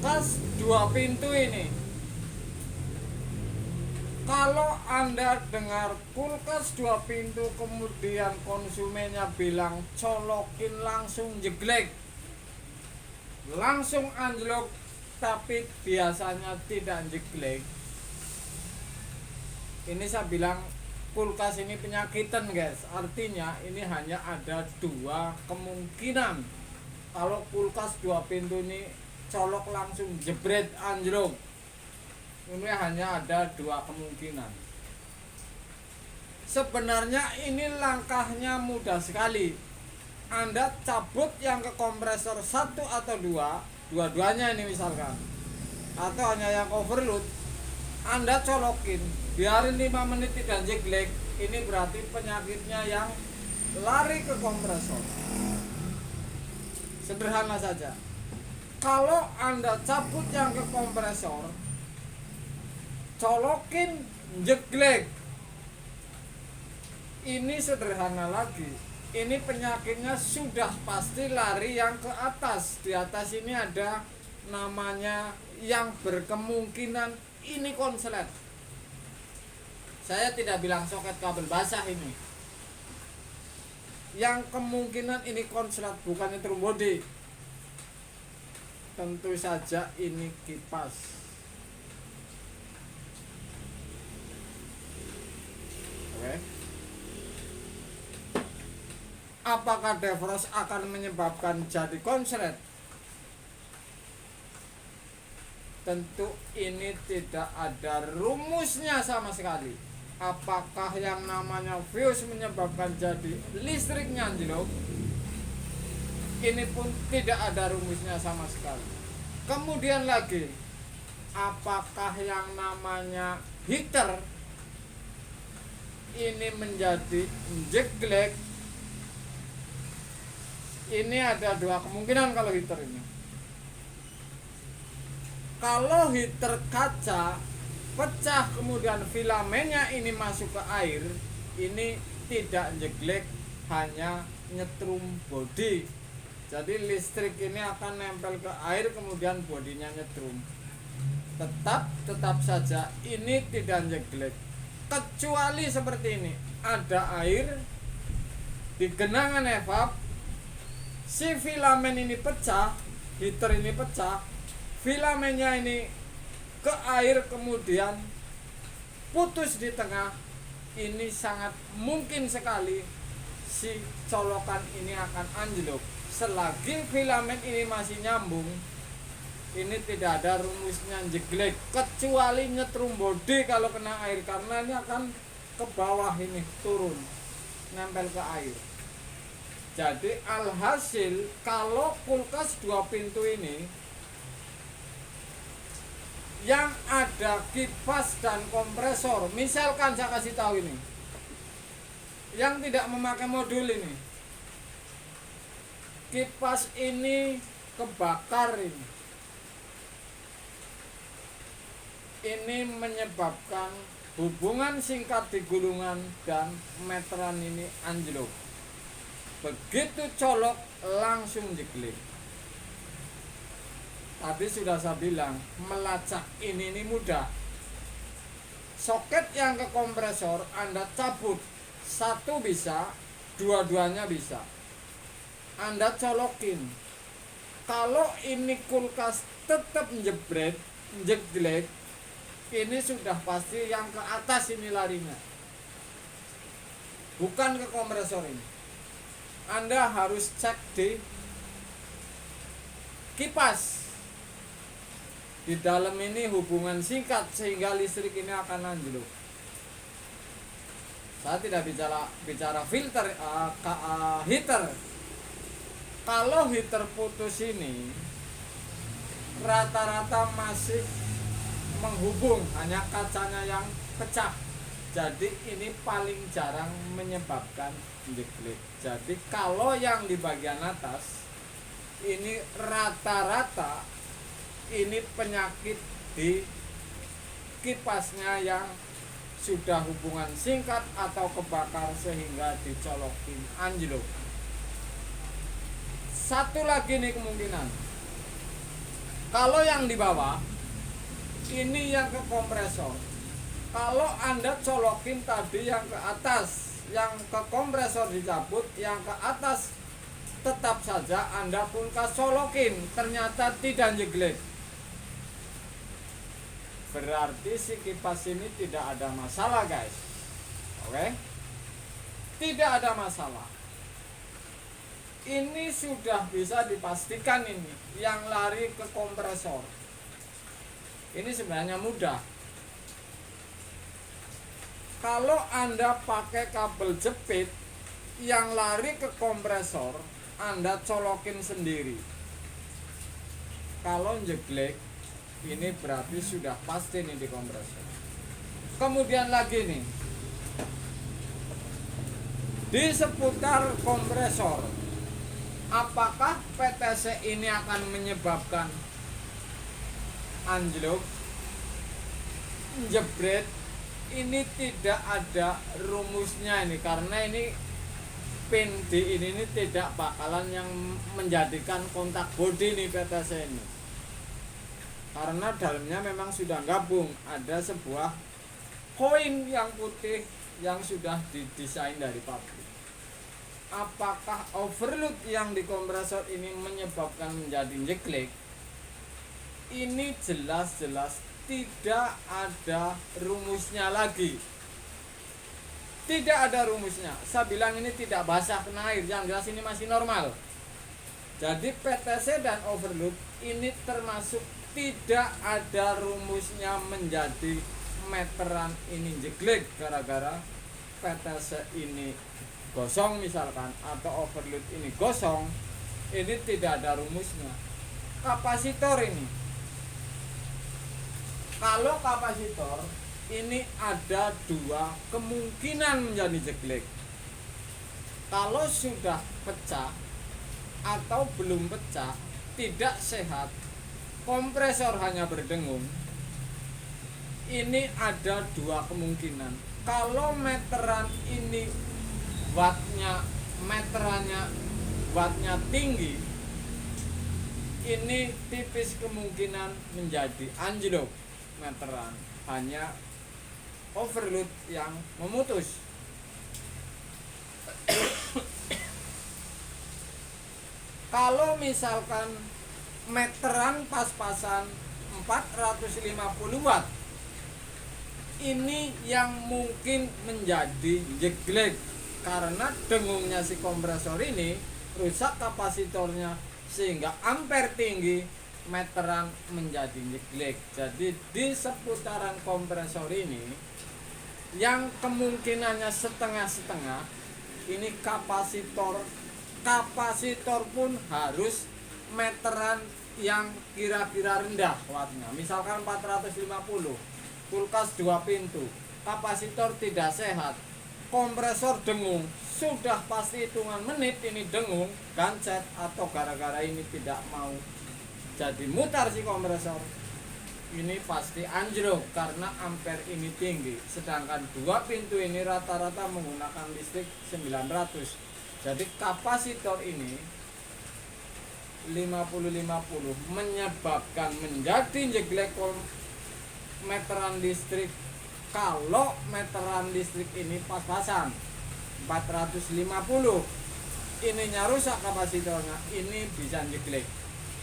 kulkas 2 pintu ini. Kalau Anda dengar kulkas 2 pintu kemudian konsumennya bilang colokin langsung jeglek, langsung anjlok, tapi biasanya tidak jeglek, ini saya bilang kulkas ini penyakitan guys. Artinya ini hanya ada 2 kemungkinan. Kalau kulkas 2 pintu ini colok langsung jebret anjlok, ini hanya ada 2 kemungkinan. Sebenarnya ini langkahnya mudah sekali. Anda cabut yang ke kompresor 1 atau 2, dua-duanya ini misalkan, atau hanya yang overload, Anda colokin, biarin 5 menit tidak jeglek. Ini berarti penyakitnya yang lari ke kompresor. Sederhana saja. Kalau Anda cabut yang ke kompresor, colokin jeglek, ini sederhana lagi. Ini penyakitnya sudah pasti lari yang ke atas. Di atas ini ada namanya yang berkemungkinan ini konslet. Saya tidak bilang soket kabel basah ini. Yang kemungkinan ini konslet, bukan trum body. Tentu saja ini kipas. Oke. Apakah defrost akan menyebabkan jadi konslet? Tentu ini tidak ada rumusnya sama sekali. Apakah yang namanya fuse menyebabkan jadi listriknya anjlok? Ini pun tidak ada rumusnya sama sekali. Kemudian lagi, apakah yang namanya heater ini menjadi jeglek? Ini ada 2 kemungkinan kalau heater ini. Kalau heater kaca pecah kemudian filamennya ini masuk ke air, ini tidak jeglek, hanya nyetrum body. Jadi listrik ini akan nempel ke air kemudian bodinya nyetrum. Tetap saja ini tidak jeglek. Kecuali seperti ini, ada air di genangan evap, si filamen ini pecah, heater ini pecah, filamennya ini ke air kemudian putus di tengah, ini sangat mungkin sekali si colokan ini akan anjlok. Selagi filamen ini masih nyambung, ini tidak ada rumusnya jeglek, kecuali nyetrum body kalau kena air, karena ini akan ke bawah ini turun nempel ke air. Jadi alhasil kalau kulkas 2 pintu ini yang ada kipas dan kompresor, misalkan saya kasih tahu ini, yang tidak memakai modul ini, kipas ini kebakar ini menyebabkan hubungan singkat di gulungan dan meteran ini anjlok. Begitu colok langsung jeglek. Tadi sudah saya bilang, melacak ini mudah. Soket yang ke kompresor Anda cabut, 1 bisa, 2-duanya bisa. Anda colokin. Kalau ini kulkas tetap jebret, jeglek, ini sudah pasti yang ke atas ini larinya, bukan ke kompresor ini. Anda harus cek di kipas. Di dalam ini hubungan singkat sehingga listrik ini akan anjlok. Saya tidak bicara filter, heater. Kalau heater putus ini rata-rata masih menghubung, hanya kacanya yang pecah. Jadi ini paling jarang menyebabkan jeglek. Jadi kalau yang di bagian atas ini rata-rata ini penyakit di kipasnya yang sudah hubungan singkat atau kebakar sehingga dicolokin anjlok. Satu lagi nih kemungkinan, Kalau yang di bawah ini yang ke kompresor. Kalau Anda colokin tadi yang ke atas, yang ke kompresor dicabut, yang ke atas tetap saja Anda kulkas colokin, ternyata tidak jeglek. Berarti si kipas ini tidak ada masalah, guys. Oke? Tidak ada masalah. Ini sudah bisa dipastikan ini yang lari ke kompresor. Ini sebenarnya mudah. Kalau Anda pakai kabel jepit yang lari ke kompresor, Anda colokin sendiri. Kalau jeglek, ini berarti sudah pasti nih di kompresor. Kemudian lagi nih, di seputar kompresor, apakah PTC ini akan menyebabkan anjlok, jebret? Ini tidak ada rumusnya ini, karena ini pin D ini tidak bakalan yang menjadikan kontak bodi nih PTC ini, karena dalamnya memang sudah gabung, ada sebuah koin yang putih yang sudah didesain dari pabrik. Apakah overload yang di kompresor ini menyebabkan menjadi jeglek? Ini jelas-jelas tidak ada rumusnya lagi. Tidak ada rumusnya. Saya bilang ini tidak basah kena air, yang jelas ini masih normal. Jadi PTC dan overload ini termasuk tidak ada rumusnya menjadi meteran ini jeglek gara-gara PTC ini gosong misalkan, atau overload ini gosong. Ini tidak ada rumusnya. Kapasitor ini, kalau kapasitor ini ada dua kemungkinan menjadi jeglek. Kalau sudah pecah atau belum pecah, tidak sehat, kompresor hanya berdengung, ini ada dua kemungkinan. Kalau meteran ini wattnya tinggi, ini tipis kemungkinan menjadi anjlok meteran, hanya overload yang memutus. Kalau misalkan meteran pas-pasan 450 watt, ini yang mungkin menjadi jeglek, karena dengungnya si kompresor ini rusak kapasitornya, sehingga ampere tinggi, meteran menjadi jeglek. Jadi di seputaran kompresor ini yang kemungkinannya setengah-setengah, ini kapasitor pun harus meteran yang kira-kira rendah wattnya, misalkan 450, kulkas 2 pintu, kapasitor tidak sehat, kompresor dengung, sudah pasti hitungan menit ini dengung, gancet, atau gara-gara ini tidak mau jadi mutar si kompresor, ini pasti anjlok karena ampere ini tinggi. Sedangkan 2 pintu ini rata-rata menggunakan listrik 900. Jadi kapasitor ini 50-50 menyebabkan menjadi jeglek meteran listrik. Kalau meteran listrik ini pas-pasan 450, ininya rusak kapasitornya, ini bisa jeglek.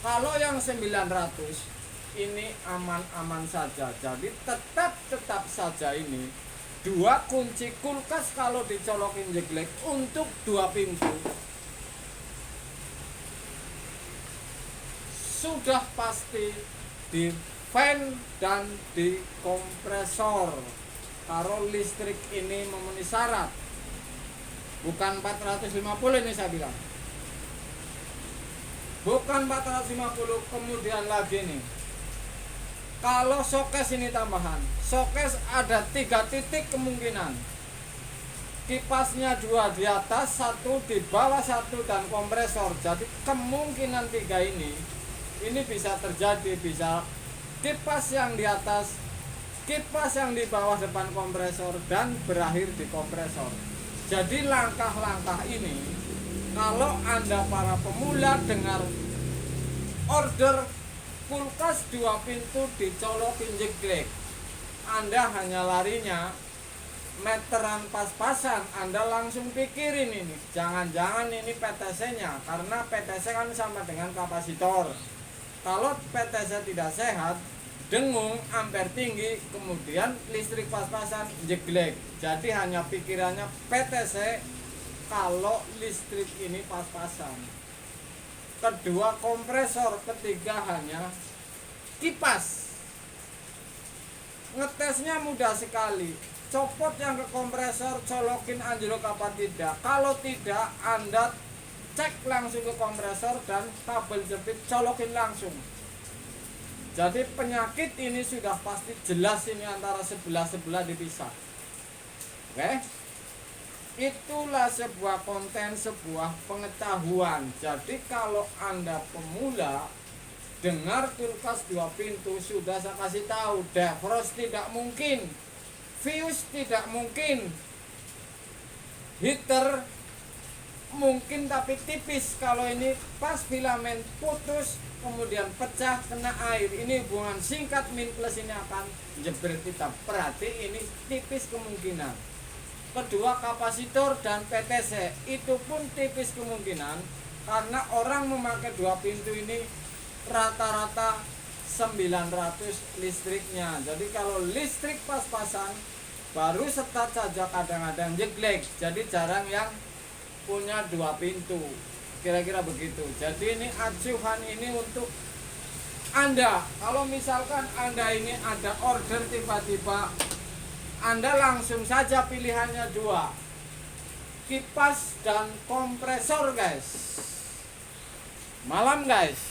Kalau yang 900 ini aman-aman saja. Jadi tetap saja ini 2 kunci kulkas kalau dicolokin jeglek untuk 2 pintu sudah pasti di fan dan di kompresor. Kalau listrik ini memenuhi syarat, bukan 450 ini saya bilang, bukan 450. Kemudian lagi nih, kalau showcase ini tambahan, showcase ada 3 titik kemungkinan. Kipasnya 2 di atas, 1 di bawah, 1 dan kompresor. Jadi kemungkinan 3 ini bisa terjadi, bisa kipas yang di atas, kipas yang di bawah depan kompresor, dan berakhir di kompresor. Jadi langkah-langkah ini, kalau Anda para pemula dengar order kulkas 2 pintu dicolokin jeglek, Anda hanya larinya meteran pas-pasan, Anda langsung pikirin ini jangan-jangan ini PTC-nya, karena PTC kan sama dengan kapasitor. Kalau PTC tidak sehat, dengung, ampere tinggi, kemudian listrik pas-pasan jeglek. Jadi hanya pikirannya PTC kalau listrik ini pas-pasan. Kedua kompresor, ketiga hanya kipas. Ngetesnya mudah sekali. Copot yang ke kompresor, colokin anjlok apa tidak. Kalau tidak, Anda cek langsung ke kompresor dan kabel jepit colokin langsung. Jadi penyakit ini sudah pasti jelas ini antara sebelah dipisah. Oke? Itulah sebuah konten, sebuah pengetahuan. Jadi kalau Anda pemula, dengar kulkas 2 pintu, sudah saya kasih tahu, defrost tidak mungkin, fuse tidak mungkin, heater mungkin tapi tipis. Kalau ini pas filamen putus kemudian pecah kena air, ini hubungan singkat min plus ini akan jebret kita. Berarti ini tipis kemungkinan. Kedua kapasitor dan PTC itu pun tipis kemungkinan, karena orang memakai 2 pintu ini rata-rata 900 listriknya. Jadi kalau listrik pas-pasan baru start saja kadang-kadang jeglek. Jadi jarang yang punya 2 pintu. Kira-kira begitu. Jadi ini acuan ini untuk Anda. Kalau misalkan Anda ini ada order tiba-tiba, Anda langsung saja pilihannya 2, kipas dan kompresor guys. Malam guys.